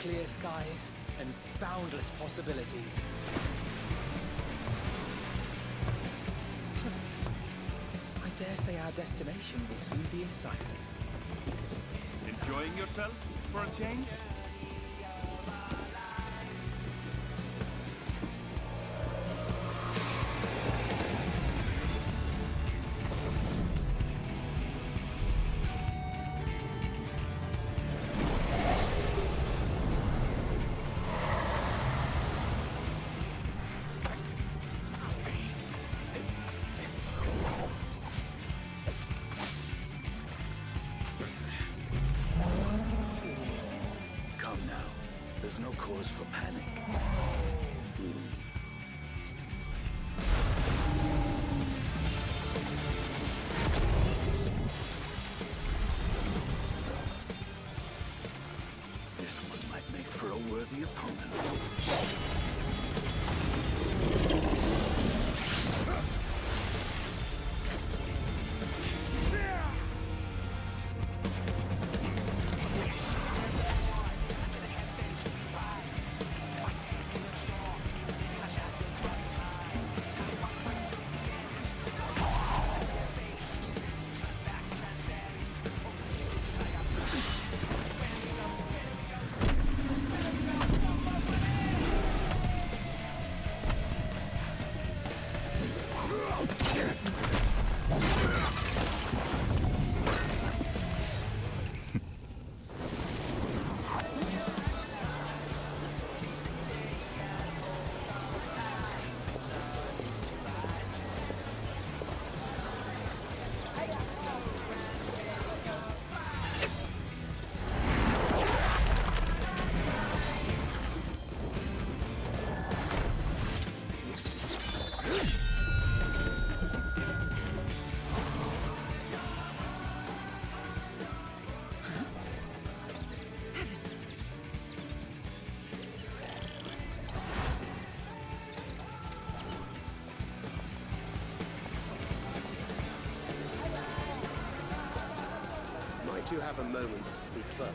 clear skies and boundless possibilities. I dare say our destination will soon be in sight. Enjoying yourself for a change? There's no cause for panic. This one might make for a worthy opponent. Might you have a moment to speak further?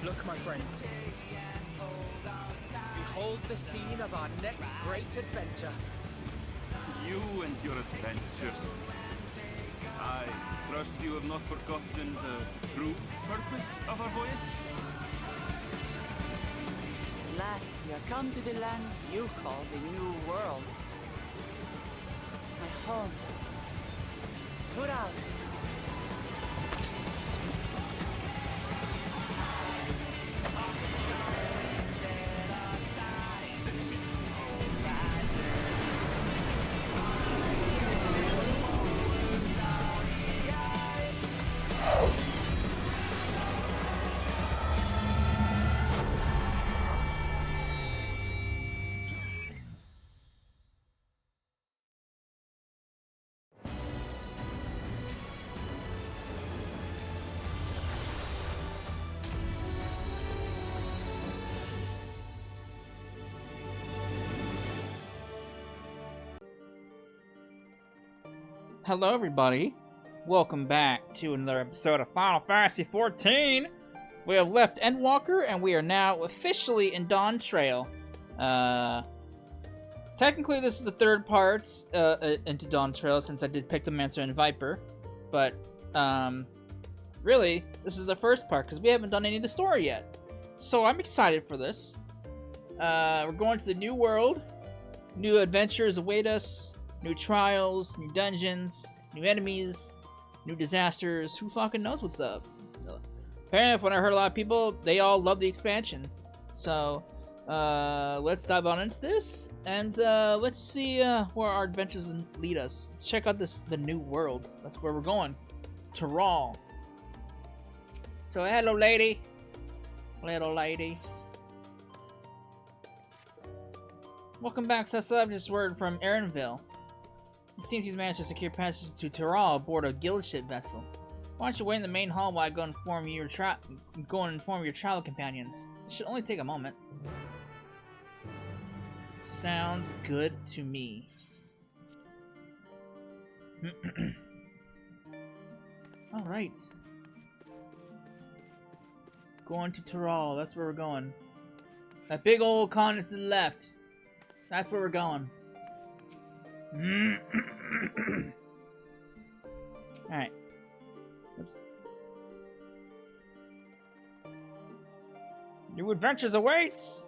Look, my friends. Behold the scene of our next great adventure. You and your adventures. I trust you have not forgotten the true purpose of our voyage? At last, we are come to the land you call the New World. My home. Tural. Hello, everybody. Welcome back to another episode of Final Fantasy XIV. We have left Endwalker, and we are now officially in Dawntrail. Technically, this is the third part into Dawntrail, since I did pick the Mancer and Viper. But, really, this is the first part, because we haven't done any of the story yet. So I'm excited for this. We're going to the new world. New adventures await us. New trials, new dungeons, new enemies, new disasters. Who fucking knows what's up? Apparently, when I heard a lot of people, they all love the expansion. So, let's dive on into this, and let's see where our adventures lead us. Let's check out the new world. That's where we're going. Tyrol. So, hello, lady. Little lady. Welcome back, Cecil. I've just word from Erinville. It seems he's managed to secure passage to Tyrol aboard a guild ship vessel. Why don't you wait in the main hall while I go and inform your travel companions? It should only take a moment. Sounds good to me. Alright. Going to Tyrol, that's where we're going. That big old continent to the left. That's where we're going. Alright. Oops. New adventures awaits!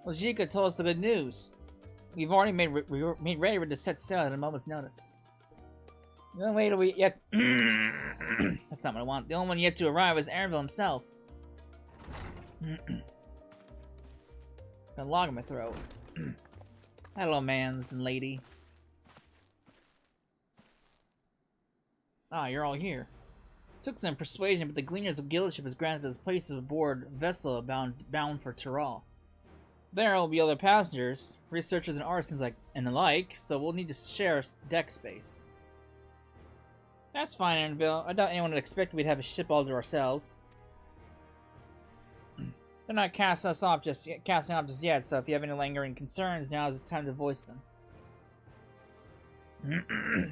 Well, Jika told us the good news. We've already made ready to set sail at a moment's notice. The only way to yet that's not what I want. The only one yet to arrive is Erinville himself. Got a log in my throat. Hello, mans and lady. Ah, you're all here. Took some persuasion, but the Gleaners of Guildship has granted us places aboard a vessel bound for Tyrol. There will be other passengers, researchers and artisans and the like, so we'll need to share deck space. That's fine, Erinville. I doubt anyone would expect we'd have a ship all to ourselves. They're not casting off just yet, so if you have any lingering concerns, now is the time to voice them. I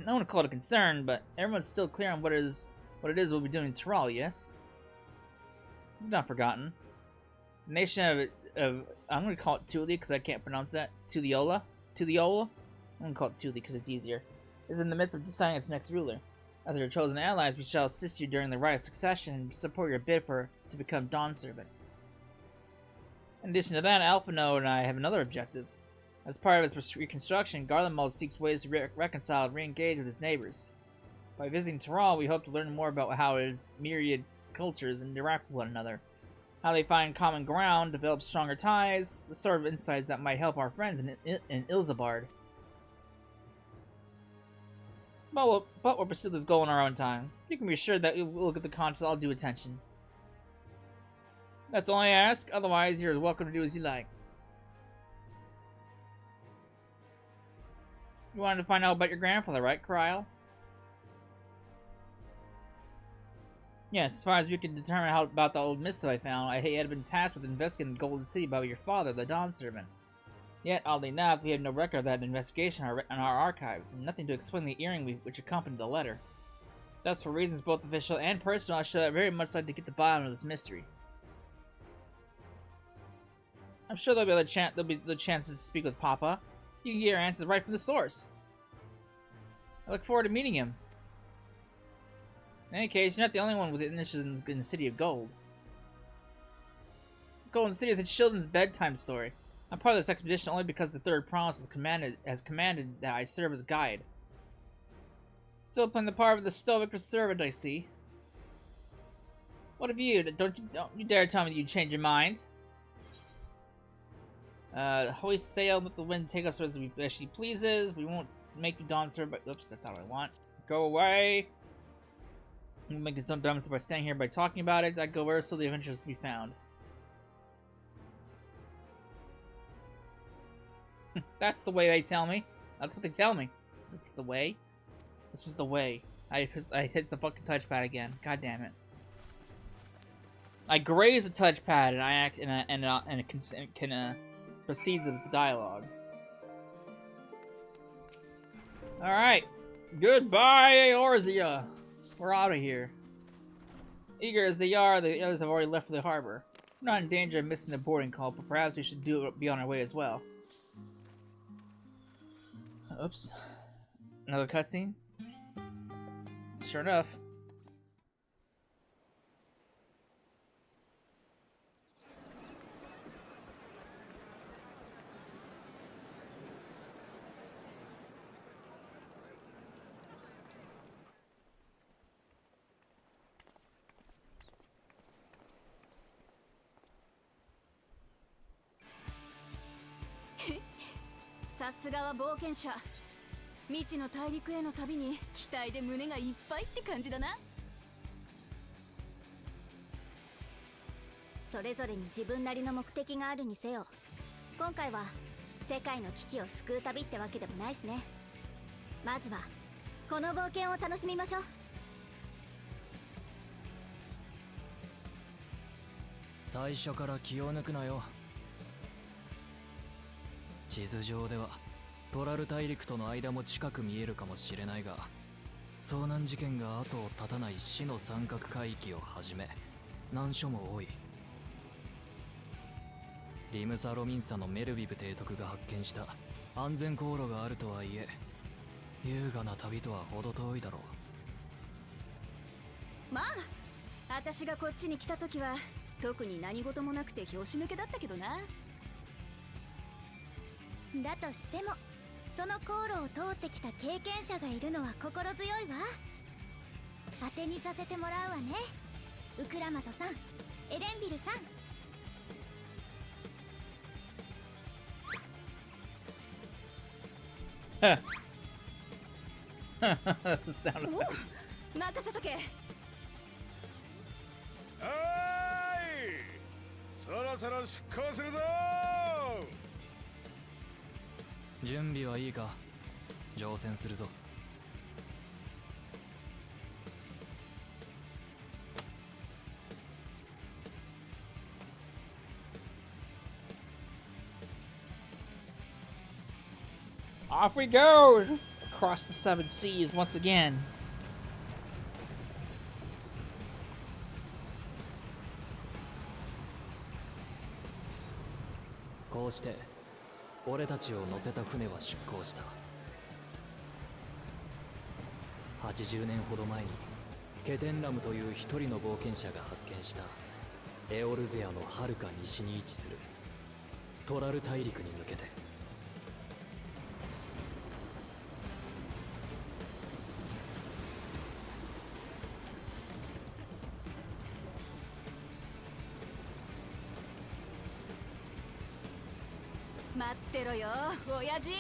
don't want to call it a concern, but everyone's still clear on what it is we'll be doing in Tyrol, yes? You've not forgotten. The nation of I'm going to call it Thule because I can't pronounce that. Tuleola? I'm going to call it Thule because it's easier. Is in the midst of deciding its next ruler. As your chosen allies, we shall assist you during the right of succession and support your bid to become Dawn Servant. In addition to that, Alphino and I have another objective. As part of its reconstruction, Garlemald seeks ways to reconcile and re-engage with its neighbors. By visiting Tyrol, we hope to learn more about how its myriad cultures interact with one another. How they find common ground, develop stronger ties, the sort of insights that might help our friends in Ilzabard. But we'll pursue this goal in our own time. You can be sure that we'll look at the contest all due attention. That's all I ask, otherwise you're welcome to do as you like. You wanted to find out about your grandfather, right, Kryl? Yes, as far as we can determine about the old missive I found, he had been tasked with investigating the Golden City by your father, the Dawn Servant. Yet, oddly enough, we have no record of that investigation in our archives, and nothing to explain the earring which accompanied the letter. Thus, for reasons both official and personal, I should very much like to get to the bottom of this mystery. I'm sure there'll be the chance to speak with Papa. You can get your answers right from the source. I look forward to meeting him. In any case, you're not the only one with initials in the City of Gold. Golden City is a children's bedtime story. I'm part of this expedition only because the Third Promise has commanded that I serve as guide. Still playing the part of the stoic servant, I see. What of you? Don't you dare tell me you change your mind. Hoist sail, let the wind take us as she pleases. We won't make you Dawn Servant, but oops, that's not what I want. Go away. I'm making some dumb by staying here by talking about it. I go where so the adventures to be found. That's the way they tell me. That's what they tell me. That's the way. This is the way. I hit the fucking touchpad again. God damn it. I graze the touchpad and I act and it can proceed with the dialogue. All right. Goodbye, Eorzea. We're out of here. Eager as they are, the others have already left for the harbor. We're not in danger of missing the boarding call, but perhaps we should be on our way as well. Oops. Another cutscene? Sure enough.さすがは冒険者。未知の大陸への旅に期待で胸がいっぱいって感じだな。それぞれに自分なりの目的があるにせよ、今回は世界の危機を救う旅ってわけでもないしね。まずはこの冒険を楽しみましょう。最初から気を抜くなよ。地図上ではトラル大陸との間も近く見えるかもしれないが、遭難事件が後を絶たない死の三角海域をはじめ難所も多い。リムサロミンサのメルビブ提督が発見した安全航路があるとはいえ、優雅な旅とは程遠いだろまあ私がこっちに来た時は特に何事もなくて拍子抜けだったけどな。だとしてもその航路を通ってきた経験者がいるのは心強いわ。当てにさせてもらうわね、ウクラマトさん、エレンビルさん。Sound effect. 任せとけ。はーい、そろそろ出航するぞ。準備はいいか？乗船するぞ。Off we go! Across the seven seas once again. こうして俺たちを乗せた船は出港した。80年ほど前にケテンラムという一人の冒険者が発見したエオルゼアのはるか西に位置するトラル大陸に向けて。待ってろよ親父。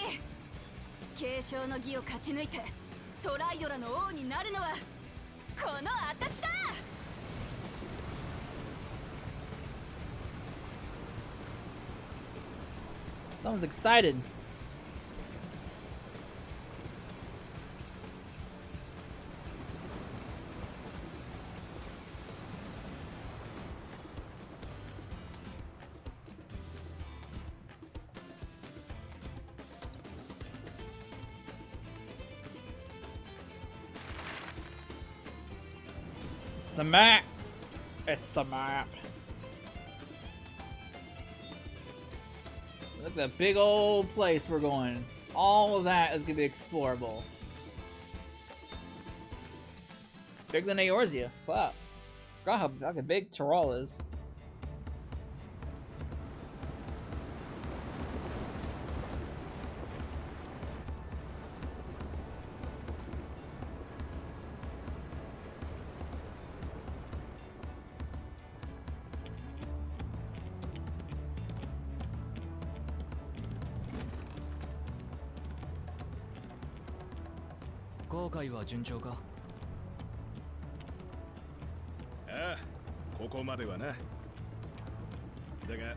継承の儀を勝ち抜いてトライドラの王になるのはこの私だ。Someone's excited. It's the map. It's the map. Look at that big old place we're going. All of that is gonna be explorable. Bigger than Eorzea. Wow. Forgot how fucking big Tyrol is.航海は順調か？ああ、ここまではな。だが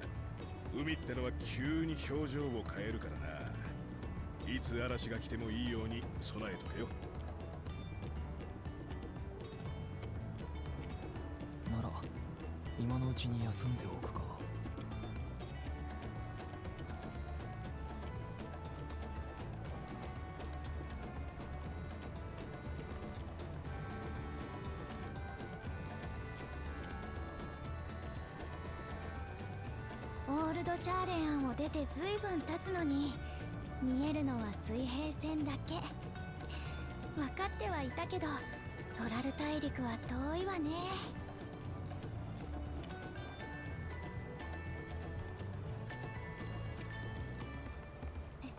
海ってのは急に表情を変えるからな。いつ嵐が来てもいいように備えとけよ。なら今のうちに休んでおくか。オールドシャーレアンを出てずいぶん経つのに、見えるのは水平線だけ。分かってはいたけど、トラル大陸は遠いわね。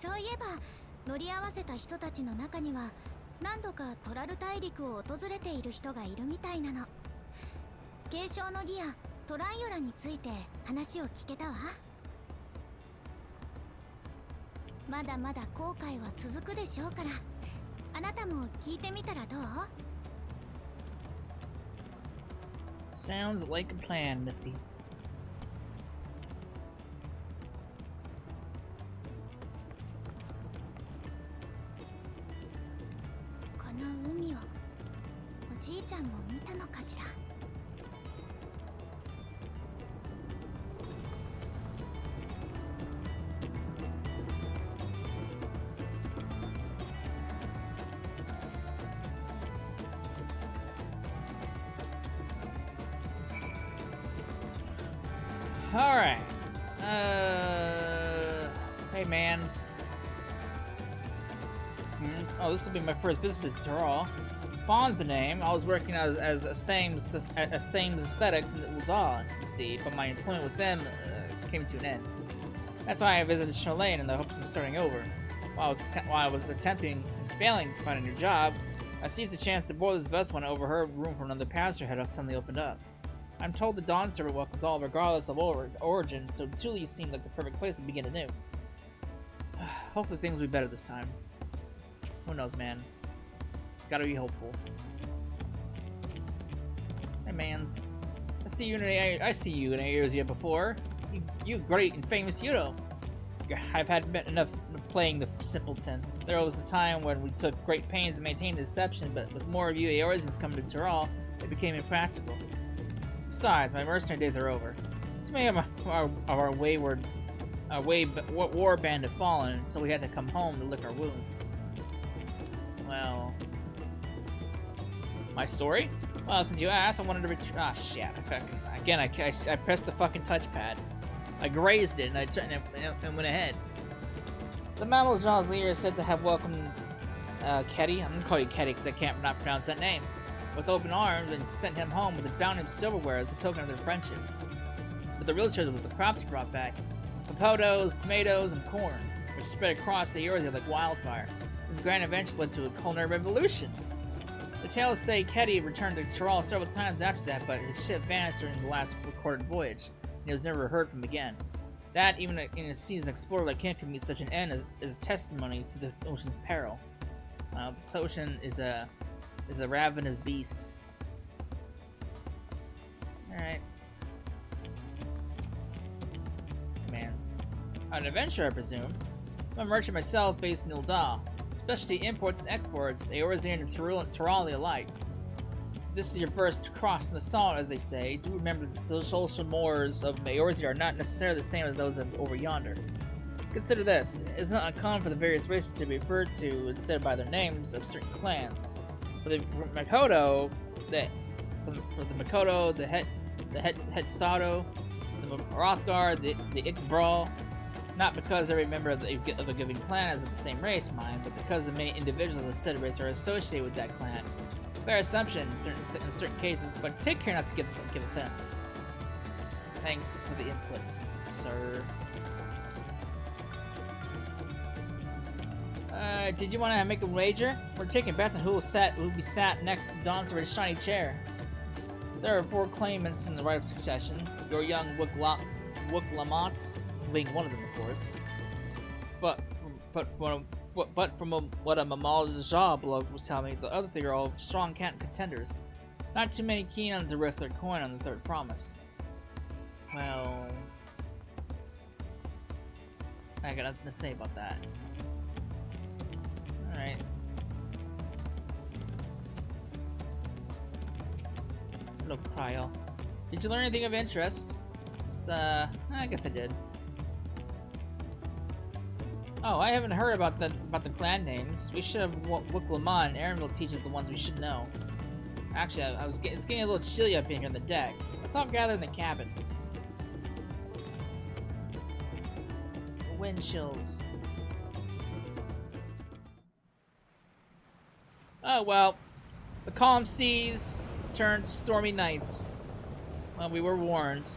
そういえば乗り合わせた人たちの中には何度かトラル大陸を訪れている人がいるみたいなの。継承の儀やトライオラについて話を聞けたわ。まだまだ後悔は続くでしょうから、あなたも聞いてみたらどう？ Sounds like a plan, Missy. この海をおじいちゃんも見たのかしら。Alright. Hey, mans. Oh, this will be my first visit to Tyrol. Fawn's the name. I was working as Thames Aesthetics in Ul'dah, you see, but my employment with them came to an end. That's why I visited Charlene in the hopes of starting over. While I was attempting and failing to find a new job, I seized the chance to board this vessel when I overheard room for another passenger had suddenly opened up. I'm told the Dawn server welcomes all regardless of origin, so Tuli seemed like the perfect place to begin anew. Hopefully things will be better this time. Who knows, man? Gotta be hopeful. Hey, mans. I see you in Aerzia before. You great and famous Yudo. I've had enough of playing the simpleton. There was a time when we took great pains to maintain the deception, but with more of you Aeorzians coming to Tyrol, it became impractical. Besides, my mercenary days are over. Too many of our war band have fallen, so we had to come home to lick our wounds. Well, my story? Well, since you asked, I wanted to ah, shit. Again, I pressed the fucking touchpad. I grazed it, and went ahead. The Mademoiselle's leader is said to have welcomed Ketty. I'm gonna call you Ketty because I can't not pronounce that name. With open arms, and sent him home with a bounty of silverware as a token of their friendship. But the real treasure was the crops he brought back. Potatoes, tomatoes, and corn, which spread across the Aerzia like wildfire. This grand adventure led to a culinary revolution. The tales say Ketty returned to Tyrol several times after that, but his ship vanished during the last recorded voyage, and he was never heard from again. That, even in a seasoned explorer like him, can meet such an end is testimony to the ocean's peril. The ocean is a ravenous beast. Alright. Commands. An adventurer, I presume. I'm a merchant myself based in Ul'dah. Specialty imports and exports, Aeorzian and Tyrali alike. If this is your first cross in the salt, as they say, do remember that the social mores of Aeorzia are not necessarily the same as those of over yonder. Consider this. It's not uncommon for the various races to be referred to instead by their names of certain clans. For the Makoto, the Hetsato, the Rothgar, the Ixbrawl, not because every member of a given clan is of the same race, mind, but because the many individuals of the said race are associated with that clan. Fair assumption in certain cases, but take care not to give offense. Thanks for the input, sir. Did you want to make a wager? We're taking a bet on who will be sat next to Dawntrail's shiny chair. There are 4 claimants in the right of succession. Your young Wook-Lamont being one of them, of course. But from what a Mamal blog was telling me, the other 3 are all strong contenders. Not too many keen on to risk their coin on the third promise. Well, I got nothing to say about that. Alright. Hello, Kyle. Did you learn anything of interest? I guess I did. Oh, I haven't heard about the clan names. We should have Wook Lamont and Aaron will teach us the ones we should know. Actually, it's getting a little chilly up here on the deck. Let's all gather in the cabin. Wind chills. Oh well, the calm seas turned stormy nights. Well, we were warned.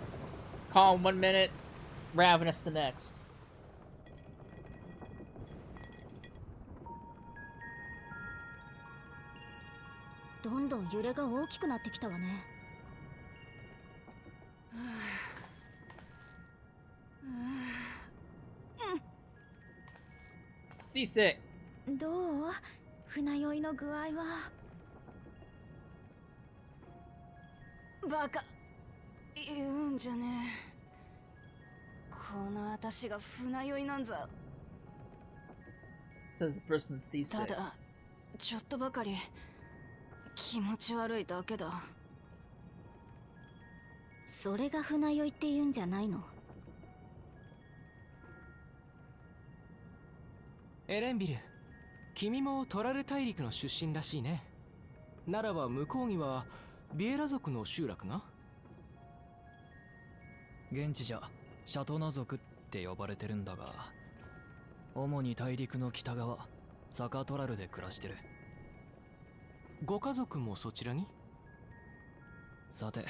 Calm 1 minute, ravenous the next.どんどん揺れが大きくなってきたわね。Seasick. どう？船酔いの具合は。バカ言うんじゃねえ。この私が船酔いなんざ。Says the person that's seasick. ただちょっとばかり気持ち悪いだけだ。それが船酔いって言うんじゃないの？エレンビル、君もトラル大陸の出身らしいね。ならば向こうにはビエラ族の集落が？現地じゃシャトナ族って呼ばれてるんだが、主に大陸の北側サカトラルで暮らしてる。ご家族もそちらに？さて、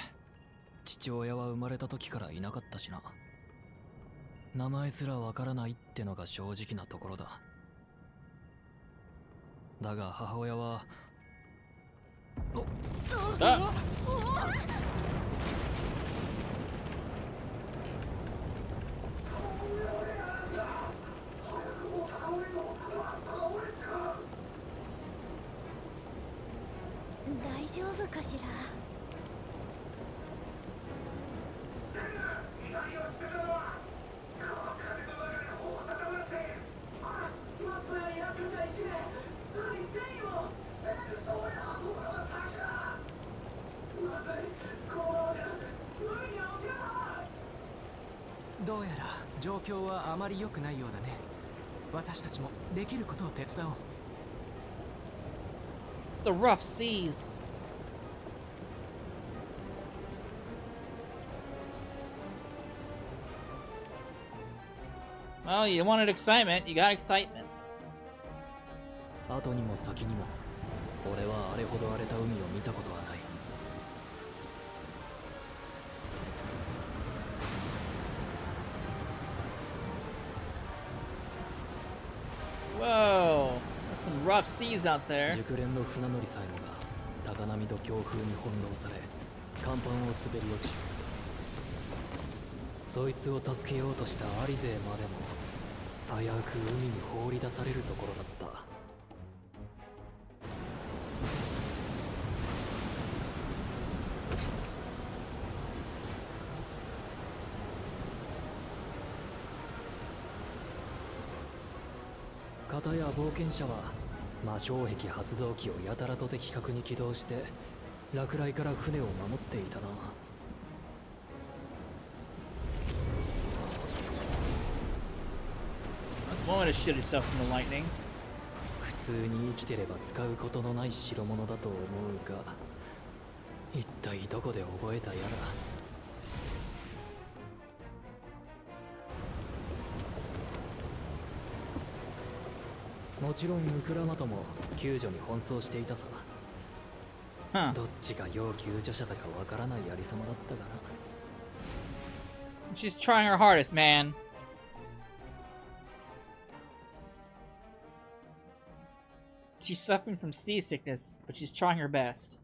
父親は生まれた時からいなかったしな。名前すらわからないってのが正直なところだ。だが母親は大丈夫かしら。どうやら状況はあまり良くないようだね。私たちもできることを手伝おう。It's the rough seas. Well, you wanted excitement. You got excitement. 後にも先にも俺はあれほど荒れた海を見たことはない。Whoa, that's some rough seas out there. 熟練の船乗りさえもが高波と強風に翻弄され甲板を滑り落ち、そいつを助けようとしたアリ勢までも危うく海に放り出されるところだった。片や冒険者は魔性壁発動機をやたらと的確に起動して落雷から船を守っていたな。Want to shield yourself from the lightning. 普通に生きてれば使うことのない代物だと思うが、一体どこで覚えたやら。もちろんムクラマとも救助に奔走していたさ。どっちが要救助者だかわからないありさまだったがな。She's trying her hardest, man. She's suffering from seasickness, but she's trying her best.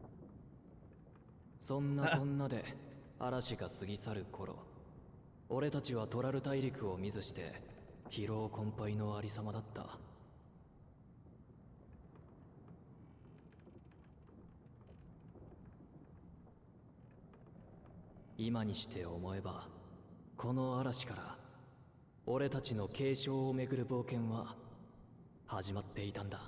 そんなこんなで嵐が過ぎ去る頃、俺たちはトラル大陸を見ずして疲労困憊のありさまだった。今にして思えばこの嵐から俺たちの継承をめぐる冒険は始まっていたんだ。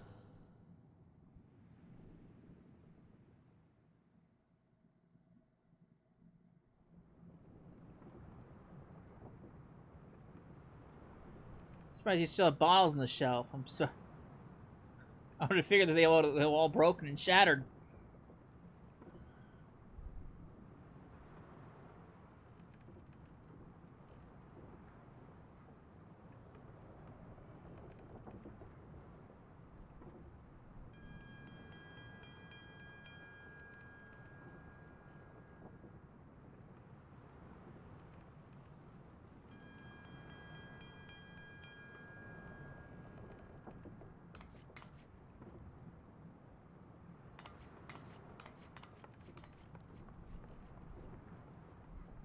Surprised you still have bottles on the shelf. I would have figured that they were all broken and shattered.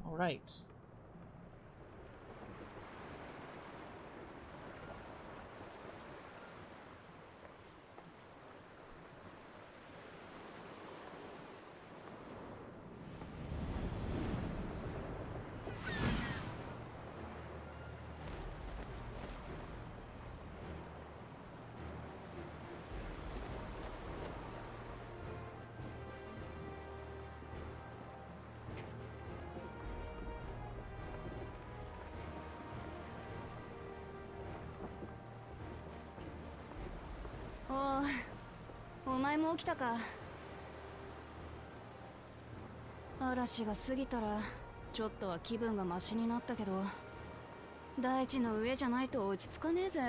All right.お前も起きたか。嵐が過ぎたらちょっとは気分がマシになったけど、大地の上じゃないと落ち着かねえぜ。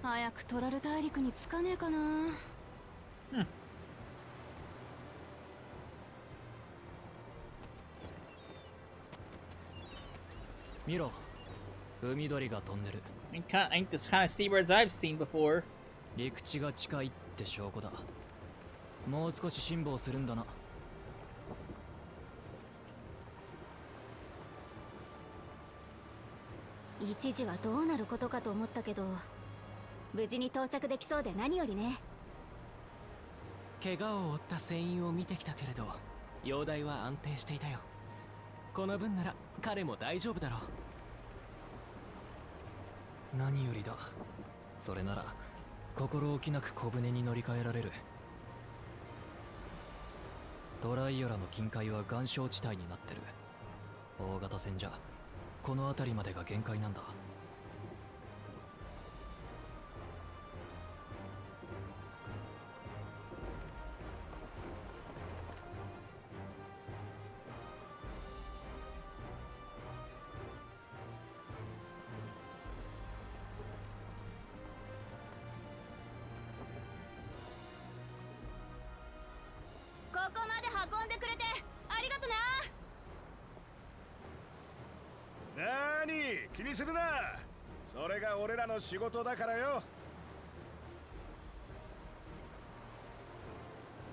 早くトラル大陸に着かねえかな。見ろ、海鳥が飛んでる。I think this kind of seabirds I've seen before. 陸地が近いって証拠だ。もう少し辛抱するんだな。一時はどうなることかと思ったけど、無事に到着できそうで何よりね。怪我を負った船員を見てきたけれど、容体は安定していたよ。この分なら彼も大丈夫だろう。何よりだ。それなら心置きなく小舟に乗り換えられる。トライオラの近海は岩礁地帯になってる。大型船じゃこの辺りまでが限界なんだ。ここまで運んでくれてありがとな。なーに、気にするな。それが俺らの仕事だからよ。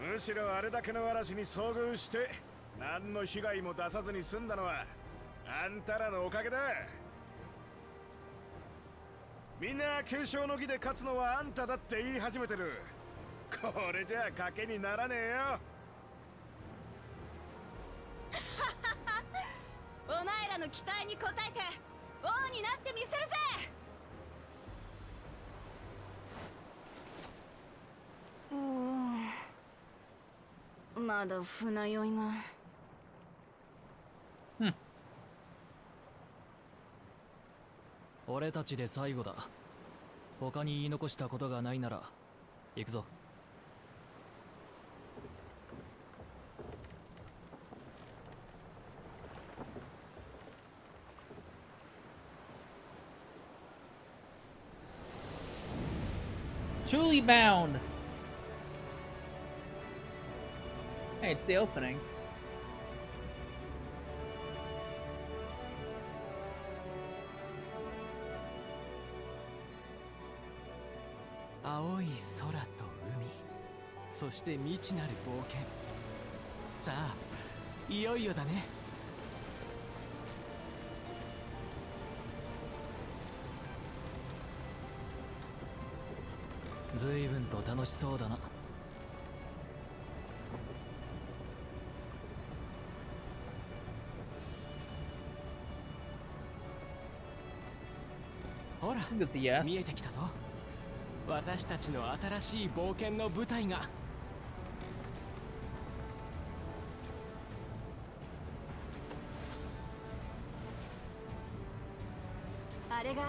むしろあれだけの嵐に遭遇して何の被害も出さずに済んだのはあんたらのおかげだ。みんな継承の儀で勝つのはあんただって言い始めてる。これじゃあ賭けにならねえよ。お前らの期待に応えて王になってみせるぜ。まだ船酔いが。俺たちで最後だ。他に言い残したことがないなら行くぞ。Truly bound. Hey, it's the opening. 青い空と海、そして未知なる冒険。さあ、いよいよだね。随分と楽しそうだな。ほら think that's a 見え yes. てきたぞ。私たちの新しい冒険の舞台が。あれが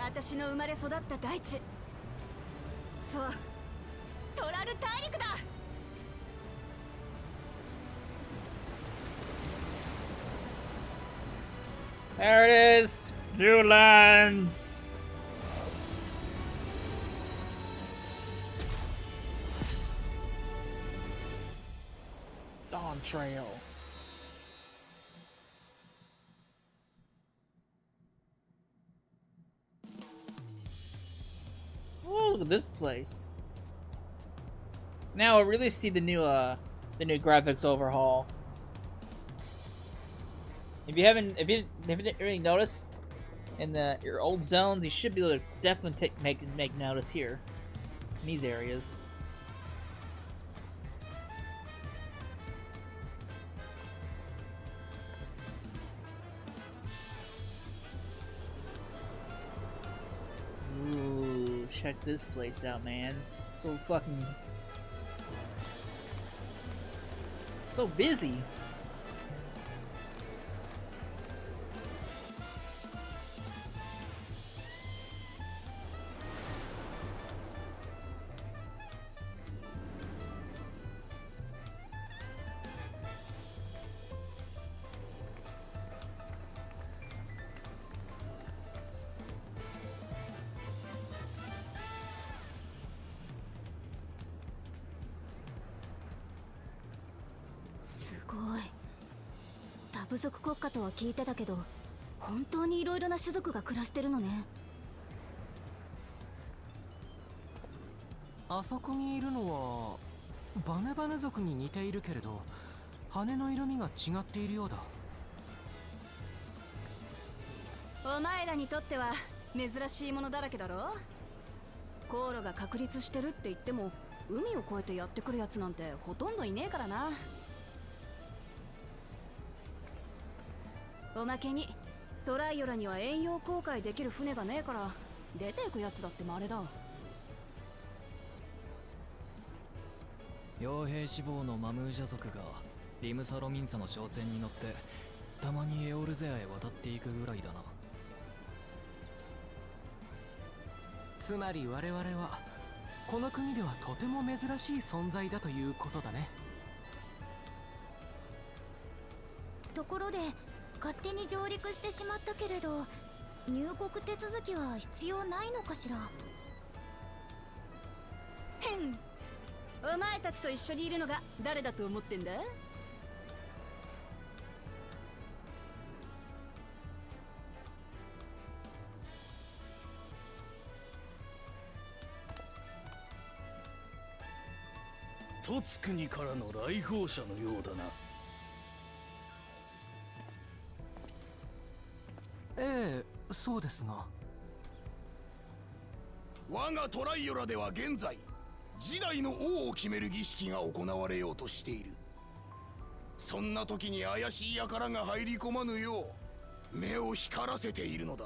私の生まれ育った大地。そう、トラル大陸だ。There it is! New lands! Dawntrail. Oh, look at this place. Now I really see the new graphics overhaul. If you haven't really noticed in your old zones, you should be able to definitely make notice here in these areas. Ooh, check this place out, man. So fucking so busy.部族国家とは聞いてたけど、本当にいろいろな種族が暮らしてるのね。あそこにいるのはバネバネ族に似ているけれど、羽の色味が違っているようだ。お前らにとっては珍しいものだらけだろ。航路が確立してるって言っても、海を越えてやってくるやつなんてほとんどいねえからな。おまけにトライオラには遠洋航海できる船がねえから、出ていくやつだって稀だ。傭兵志望のマムージャ族がリムサロミンサの商船に乗ってたまにエオルゼアへ渡っていくぐらいだな。つまり我々はこの国ではとても珍しい存在だということだね。ところで勝手に上陸してしまったけれど、入国手続きは必要ないのかしら。へん、お前たちと一緒にいるのが誰だと思ってんだ。トツ国からの来訪者のようだな。ええ、そうですが。我がトライオラでは現在、次代の王を決める儀式が行われようとしている。そんな時に怪しい輩が入り込まぬよう目を光らせているのだ。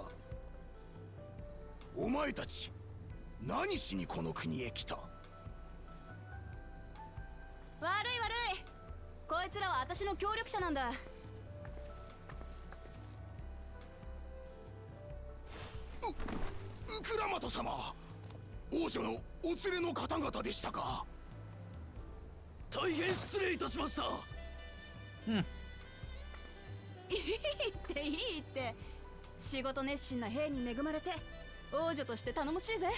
お前たち何しにこの国へ来た？悪い悪い、こいつらは私の協力者なんだ。ウクラマト様、王女のお連れの方々でしたか。大変失礼いたしました。いいっていいって、仕事熱心な兵に恵まれて王女として頼もしいぜ。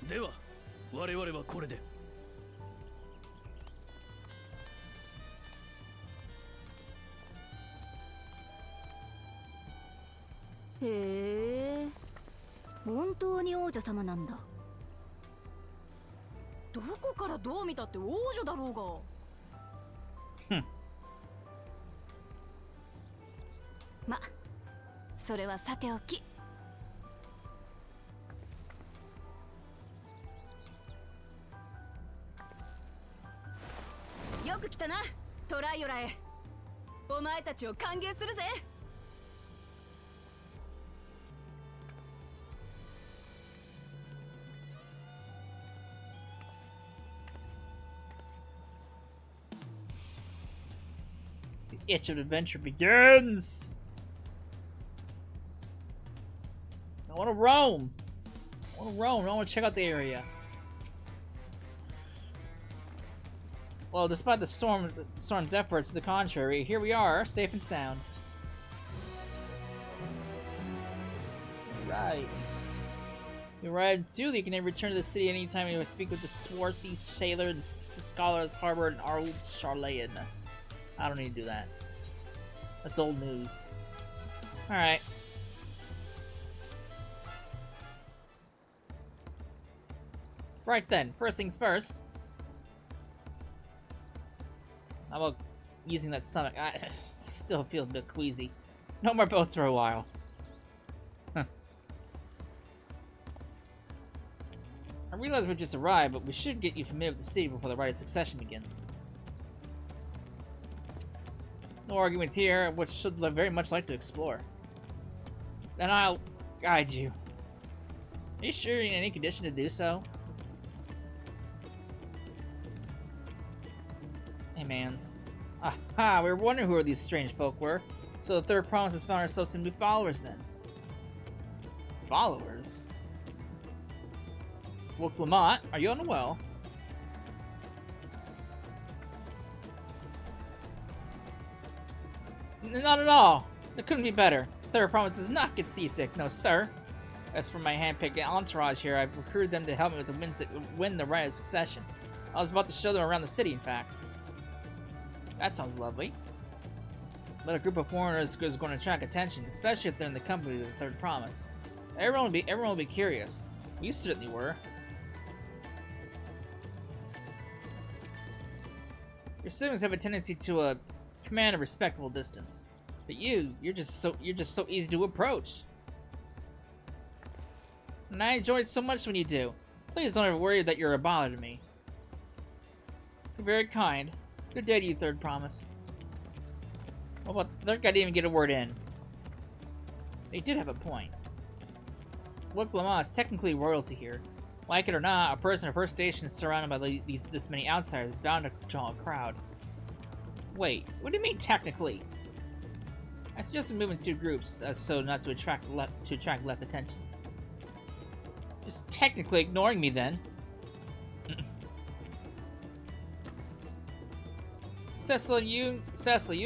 では我々はこれで。へえ、本当に王女様なんだ。どこからどう見たって王女だろうが。ま、それはさておき。よく来たな、トライオラへ。お前たちを歓迎するぜ。The itch of adventure begins! I want to roam! I want to check out the area. Well, despite the storm's efforts to the contrary, here we are, safe and sound. Right. You arrived too. You can return to the city anytime you speak with the swarthy sailor and scholars harbor in Arl Charlayan. I don't need to do that. That's old news. Alright. Right then, first things first. How about using that stomach? I still feel a bit queasy. No more boats for a while. Huh. I realize we just arrived, but we should get you familiar with the city before the rite of succession begins. No arguments here, which should very much like to explore. Then I'll guide you. Are you sure you're in any condition to do so? Hey, mans. Aha! We were wondering who these strange folk were. So the third promise has found ourselves some new followers then. Followers? Well, Lamont, are you on the well? Not at all. It couldn't be better. Third promise does not get seasick, no sir. As for my handpicked entourage here, I've recruited them to help me with the win the rite of succession. I was about to show them around the city, in fact. That sounds lovely. But a group of foreigners is going to attract attention, especially if they're in the company of the third promise. Everyone will be curious. We certainly were. Your siblings have a tendency to command a respectable distance, but you're just so easy to approach. And I enjoy it so much when you do. Please don't ever worry that you're a bother to me. You're very kind. Good day to you, third promise. Well, but third guy didn't even get a word in. They did have a point. Look, Lamont is technically royalty here. Like it or not, a person of First Station is surrounded by this many outsiders is bound to draw a crowd. Wait, what do you mean technically? I suggested moving two groups so not to attract less attention. Just technically ignoring me then. Cecily, you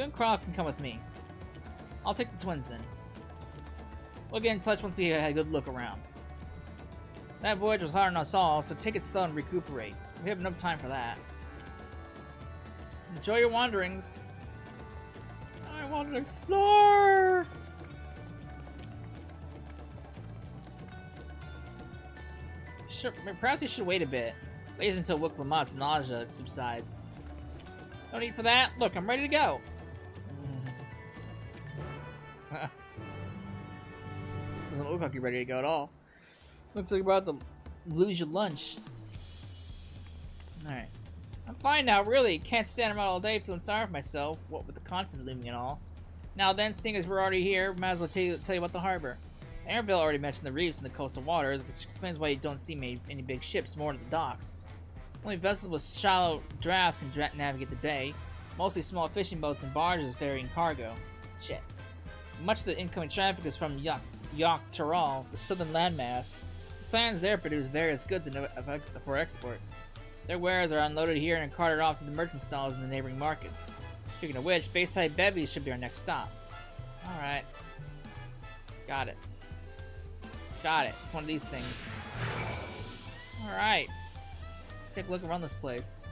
and Croc can come with me. I'll take the twins then. We'll get in touch once we had a good look around. That voyage was hard on us all, so take it slow and recuperate. We have enough time for that. Enjoy your wanderings. I want to explore! Sure, perhaps we should wait a bit. Wait until Wick Lamont's nausea subsides. No need for that. Look, I'm ready to go. Doesn't look like you're ready to go at all. Looks like you're about to lose your lunch. Alright. I'm fine now, really. Can't stand around all day feeling sorry for myself, what with the conscience leaving and all. Now then, seeing as we're already here, might as well tell you about the harbor. Airville already mentioned the reefs and the coastal waters, which explains why you don't see any big ships moored at the docks. Only vessels with shallow drafts can navigate the bay. Mostly small fishing boats and barges ferrying cargo. Shit. Much of the incoming traffic is from Dawntrail, the southern landmass. The plans there produce various goods for export. Their wares are unloaded here and carted off to the merchant stalls in the neighboring markets. Speaking of which, Bayside Bevies should be our next stop. Alright. Got it. Got it. It's one of these things. Alright. Take a look around this place.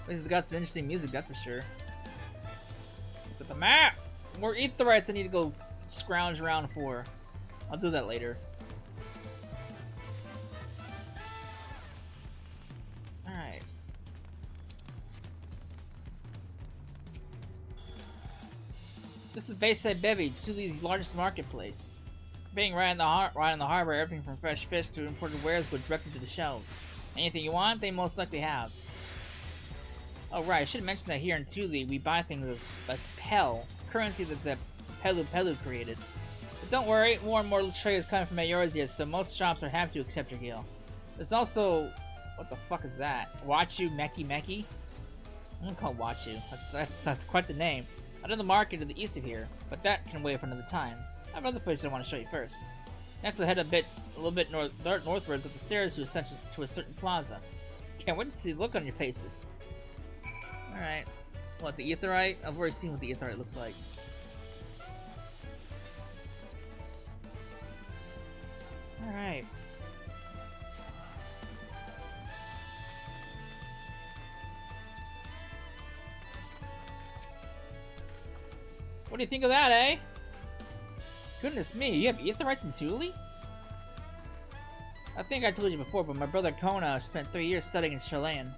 This has got some interesting music, that's for sure. Look at the map! More Aetherytes I need to go scrounge around for. I'll do that later. Alright. This is Bayside Bevy, Tuli's largest marketplace. Being right in the harbor, everything from fresh fish to imported wares go directly to the shelves. Anything you want, they most likely have. Oh right, I should have mentioned that here in Thule we buy things as like Pel, currency that the Pelu created. But don't worry, more and more trade is coming from Eorzea, so most shops are happy to accept your gil. There's also... what the fuck is that? Wachu Meki Meki? I'm gonna call it Wachu. That's quite the name. I know the market to the east of here, but that can wait for another time. I have other places I want to show you first. Next we'll head a little bit northwards up the stairs to a certain plaza. Can't wait to see the look on your faces. Alright. What, the Aetheryte? I've already seen what the Aetheryte looks like. Alright. What do you think of that, eh? Goodness me, you have Aetherites in Thule? I think I told you before, but my brother Kona spent 3 years studying in Chilean.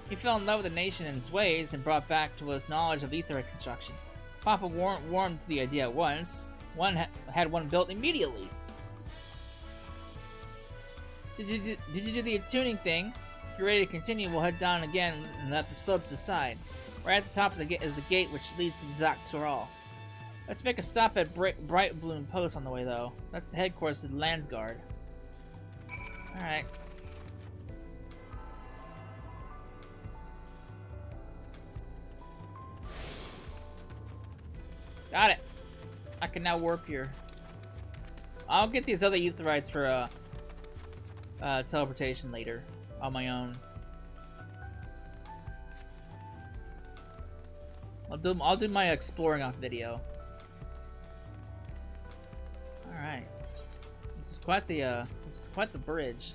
He fell in love with the nation and its ways and brought back to us knowledge of Aetherite construction. Papa warmed to the idea at once. Had one built immediately. Did you do the tuning thing? If you're ready to continue, we'll head down again and let the slope to the side. Right at the top of the gate is the gate which leads to Zaktural. Let's make a stop at Bright Bloom Post on the way, though. That's the headquarters of the Landsguard. Alright. Got it. I can now warp here. I'll get these other Aetherites for teleportation later on my own. I'll do my exploring off video. All right. This is quite the bridge.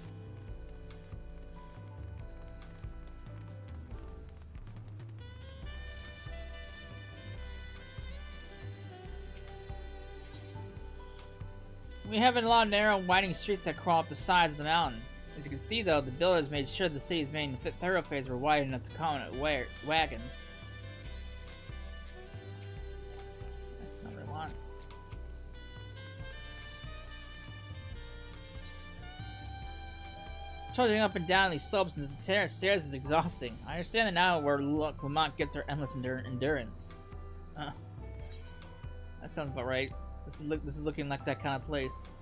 We have a lot of narrow, winding streets that crawl up the sides of the mountain. As you can see, though, the builders made sure the city's main thoroughfares were wide enough to accommodate wagons. That's not what I want. Trudging up and down these slopes and the stairs is exhausting. I understand that now where Lamont gets her endless endurance. That sounds about right. This is looking like that kind of place.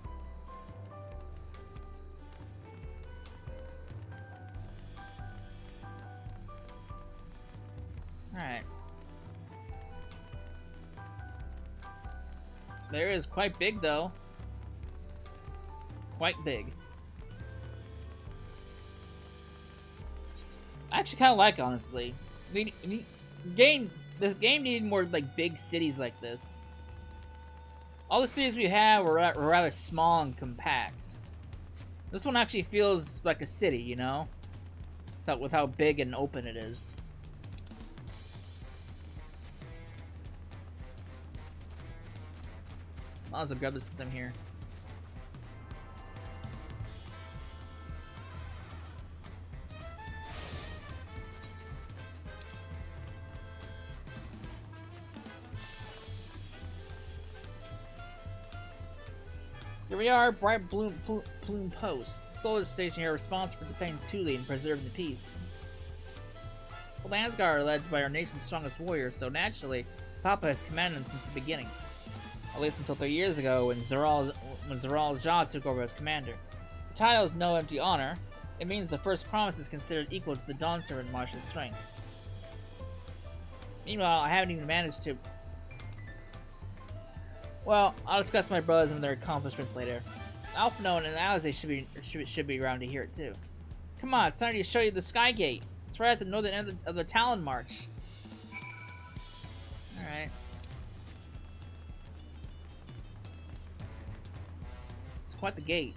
Alright. The area is quite big, though. Quite big. I actually kind of like it, honestly. This game needed more like big cities like this. All the cities we have were rather small and compact. This one actually feels like a city, you know? With how big and open it is. Might as well grab this system here. Here we are, Bright Bloom Post. Solar station here responsible for defending Thule and preserving the peace. The Landsguard are led by our nation's strongest warriors, so naturally, Papa has commanded them since the beginning. At least until 3 years ago, when Zeral Jah took over as commander. The title is no empty honor. It means the first promise is considered equal to the Dawn Servant martial strength. Meanwhile, I haven't even managed to... Well, I'll discuss my brothers and their accomplishments later. Alphinoe and Alize should be around to hear it too. Come on, it's time to show you the Sky Gate. It's right at the northern end of the Talon March. Alright. It's quite the gate.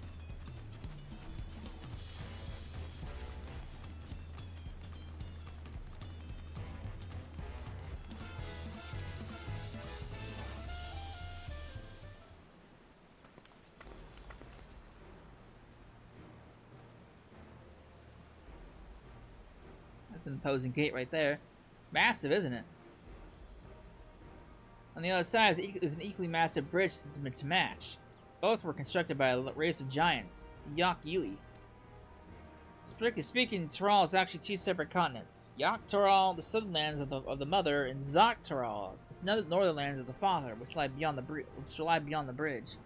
An imposing gate right there. Massive, isn't it? On the other side is an equally massive bridge to match. Both were constructed by a race of giants, Yak Yui. Strictly speaking, Tyrol is actually two separate continents. Yak-Tyrol, the southern lands of the mother, and Zok-Tyrol, the northern lands of the father, which lie beyond the bridge.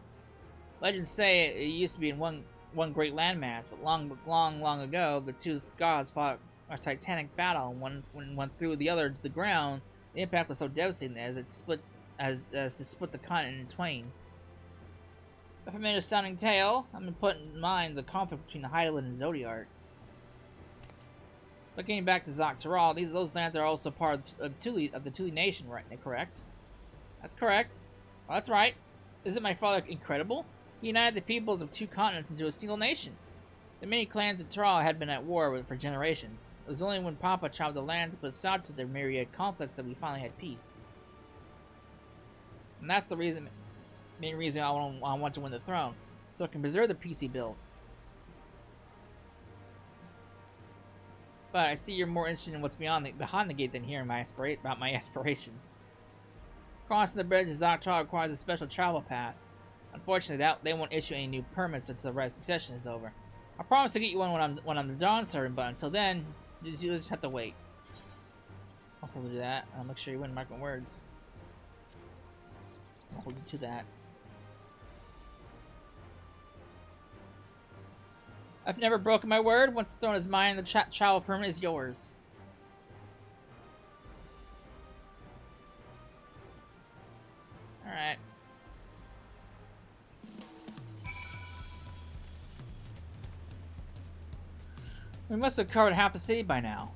Legends say it used to be in one great landmass, but long ago, the two gods fought a titanic battle, and one went through the other to the ground. The impact was so devastating as it split to split the continent in twain. A familiar sounding tale. I'm gonna put in mind the conflict between the Hydaelyn and Zodiart. Looking back to Zok-Tyrol, those lands are also part of the Thule nation, right? Correct? That's correct. Well, that's right. Isn't my father incredible? He united the peoples of two continents into a single nation. The many clans of Tyrol had been at war for generations. It was only when Papa traveled the land to put stop to their myriad conflicts that we finally had peace. And that's the main reason I want to win the throne, so I can preserve the peace he built. But I see you're more interested in what's behind the gate than hearing about my aspirations. Crossing the bridge to Zok-Tyrol requires a special travel pass. Unfortunately, they won't issue any new permits until the right succession is over. I promise to get you one when I'm the Dawn serving, but until then, you just have to wait. I'll hold you to that. I'll make sure you win mark my words. I'll hold you to that. I've never broken my word. Once the throne is mine, the travel permit is yours. Alright. We must have covered half the city by now.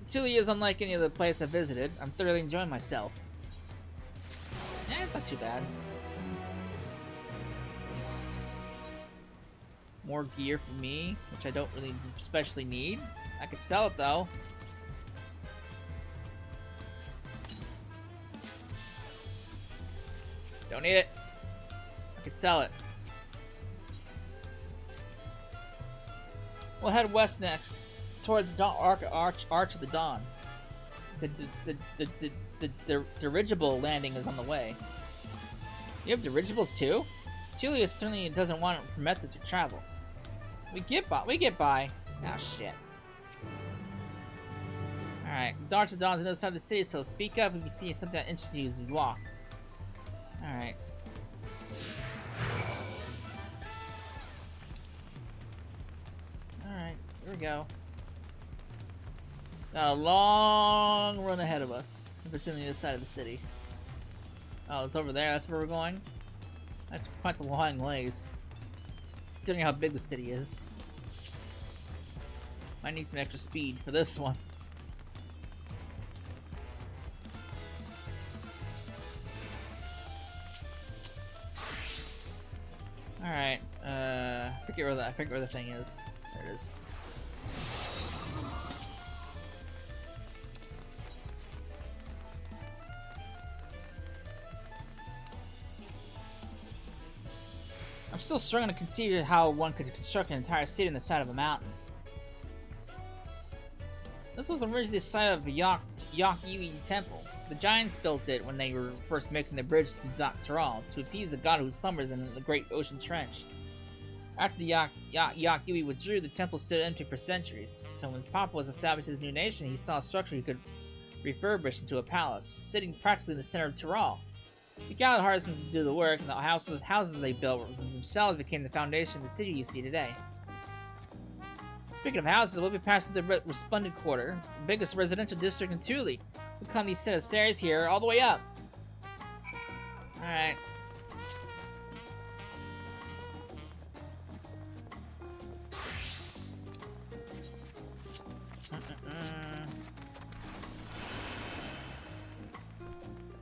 Thule is unlike any other place I've visited. I'm thoroughly enjoying myself. It's not too bad. More gear for me, which I don't really especially need. I could sell it though. Don't need it. I could sell it. We'll head west next, towards Arch of the Dawn. The dirigible landing is on the way. You have dirigibles too? Julius certainly doesn't want to permit it to travel. We get by. Ah, shit. Alright, Arch of the Dawn is on the other side of the city, so speak up if you see something that interests you as you walk. Alright. Alright, here we go. Got a long run ahead of us, if it's on the other side of the city. Oh, it's over there, that's where we're going? That's quite the long ways, considering how big the city is. Might need some extra speed for this one. Alright, I forget where the thing is. There it is. I'm still struggling to conceive how one could construct an entire city on the side of a mountain. This was originally the site of the XIV temple. The giants built it when they were first making the bridge to Zok-Tyrol to appease a god who slumbers in the great ocean trench. After the XIV withdrew, the temple stood empty for centuries. So when Papa was established his new nation, he saw a structure he could refurbish into a palace, sitting practically in the center of Tyrol. He gathered artisans to do the work, and the houses they built themselves became the foundation of the city you see today. Speaking of houses, we'll be passing the Resplendent Quarter, the biggest residential district in Thule. We climb these set of stairs here, all the way up. Alright.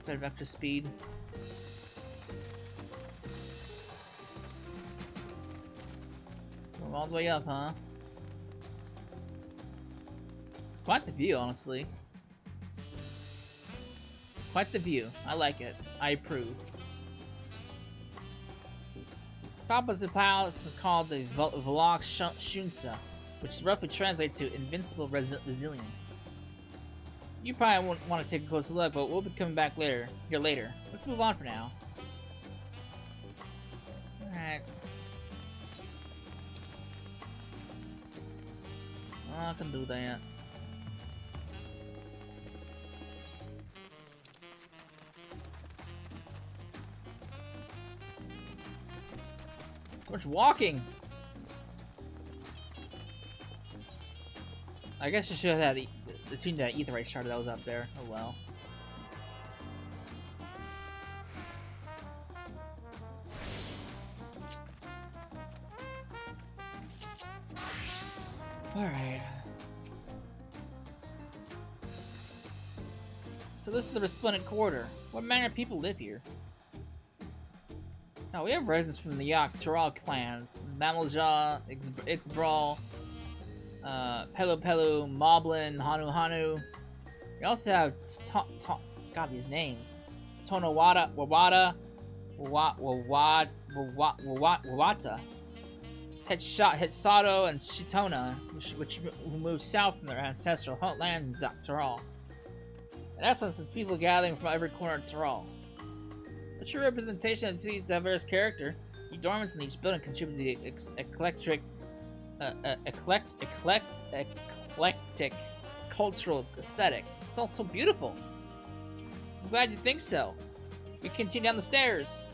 Bit of extra speed. All the way up, huh? Quite the view, honestly. Quite the view. I like it. I approve. Papa's palace is called the Volok Shunsa, which roughly translates to invincible resilience. You probably won't want to take a closer look, but we'll be coming back later. Let's move on for now. Alright. I can do that. So much walking. I guess you should have had the tune that Aetheryte shard that was up there. Oh well. Alright. So this is the Resplendent Quarter. What manner of people live here? Now we have residents from the Yak-Taral clans. Mamalja, Ixbrawl, Pelu Pelu, Moblin, Hanu Hanu. We also have God, these names. Tonawada, Wawada, Wawata. Hitsato and Shitona, who moved south from their ancestral homeland in Yak-Taral. In essence, it's people gathering from every corner of Taral. A true representation of the city's diverse character, the adornments in each building contribute to the eclectic cultural aesthetic. It's all so beautiful. I'm glad you think so. We continue down the stairs.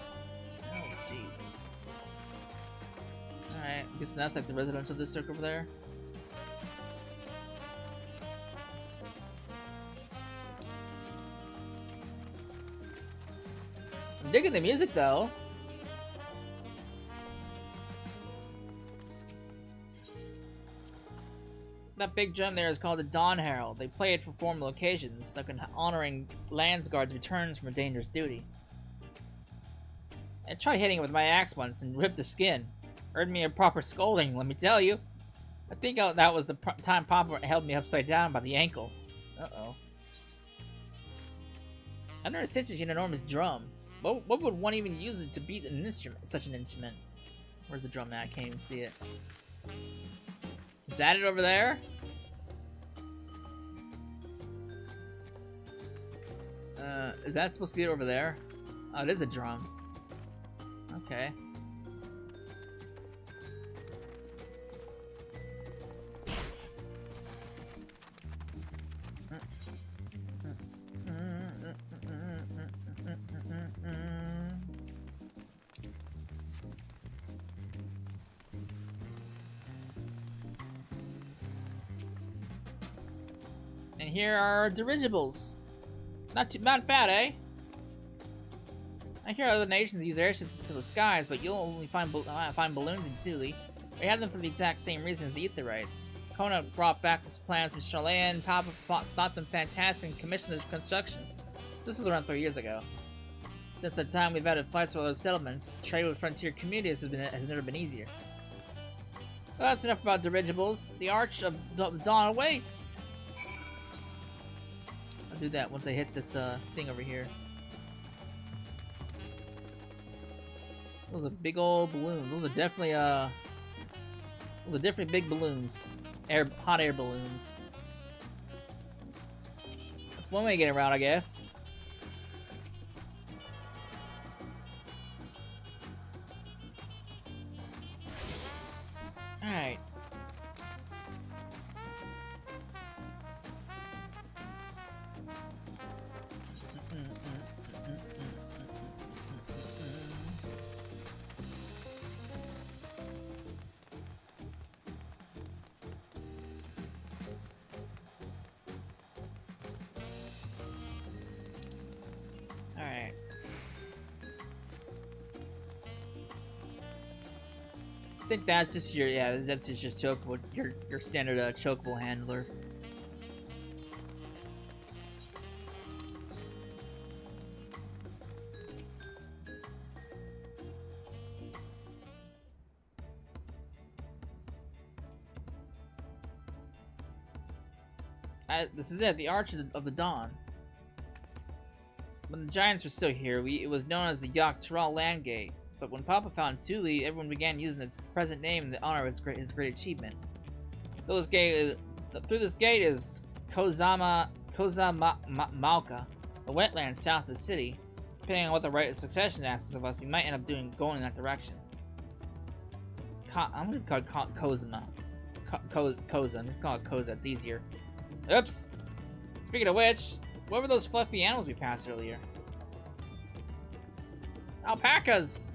Oh, jeez. Alright, I guess that's like the residential district over there. I'm digging the music though. That big drum there is called the Dawntrail. They play it for formal occasions, like honoring Landsguard's returns from a dangerous duty. I tried hitting it with my axe once and ripped the skin. Earned me a proper scolding, let me tell you. I think that was the time Papa held me upside down by the ankle. Uh-oh. I've never seen such an enormous drum. What would one even use it to beat an instrument, such an instrument? Where's the drum at? I can't even see it. Is that it over there? Is that supposed to be it over there? Oh, it is a drum. Okay. And here are dirigibles. Not bad, eh? I hear other nations use airships to the skies, but you'll only find balloons in Thule. We have them for the exact same reason as the Aetherites. Kona brought back his plans from Charlayan, and Papa thought them fantastic and commissioned their construction. This was around 3 years ago. Since that time, we've added flights to other settlements. Trade with frontier communities has never been easier. Well, that's enough about dirigibles. The Arch of Dawn awaits! I'll do that once I hit this thing over here. Those are big old balloons. Those are definitely big balloons. Hot air balloons. That's one way to get around, I guess. Alright. Alright. I think that's just your, that's just your chokeable, your standard chokeable handler. This is it, the Arch of the Dawn. When the Giants were still here, it was known as the Yak-Taral Landgate. But when Papa found Thule, everyone began using its present name in honor of his great achievement. Through this gate is Kozamamalka, the wetland south of the city. Depending on what the right of succession asks of us, we might end up going in that direction. I'm gonna call it Kozama. Koza. Let's call it Koza, it's easier. Oops! Speaking of which, what were those fluffy animals we passed earlier? Alpacas!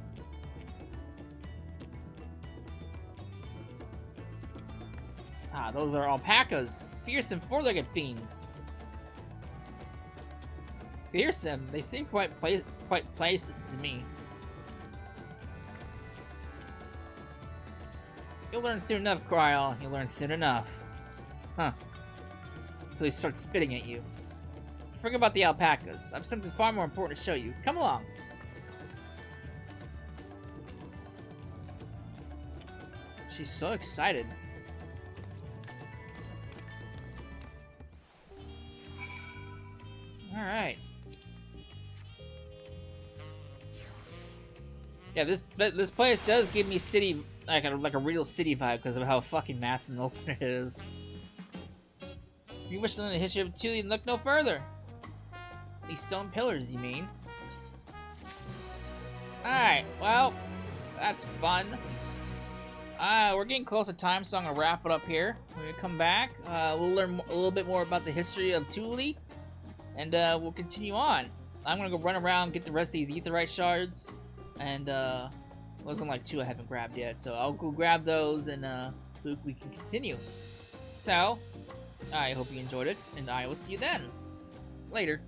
Ah, those are alpacas. Fearsome four-legged fiends. Fearsome? They seem quite pleasant to me. You'll learn soon enough, Cryle. You'll learn soon enough. Huh. Until he starts spitting at you. Forget about the alpacas. I have something far more important to show you. Come along. She's so excited. Alright. Yeah, this place does give me city, like a real city vibe because of how fucking massive and open it is. If you wish to learn the history of Thule, look no further. These stone pillars, you mean? Alright, well, that's fun. We're getting close to time, so I'm gonna wrap it up here. When we come back, we'll learn a little bit more about the history of Thule, and we'll continue on. I'm gonna go run around, get the rest of these aetheryte shards, and well, there's only like 2 I haven't grabbed yet, so I'll go grab those, and we can continue. So, I hope you enjoyed it, and I will see you then. Later.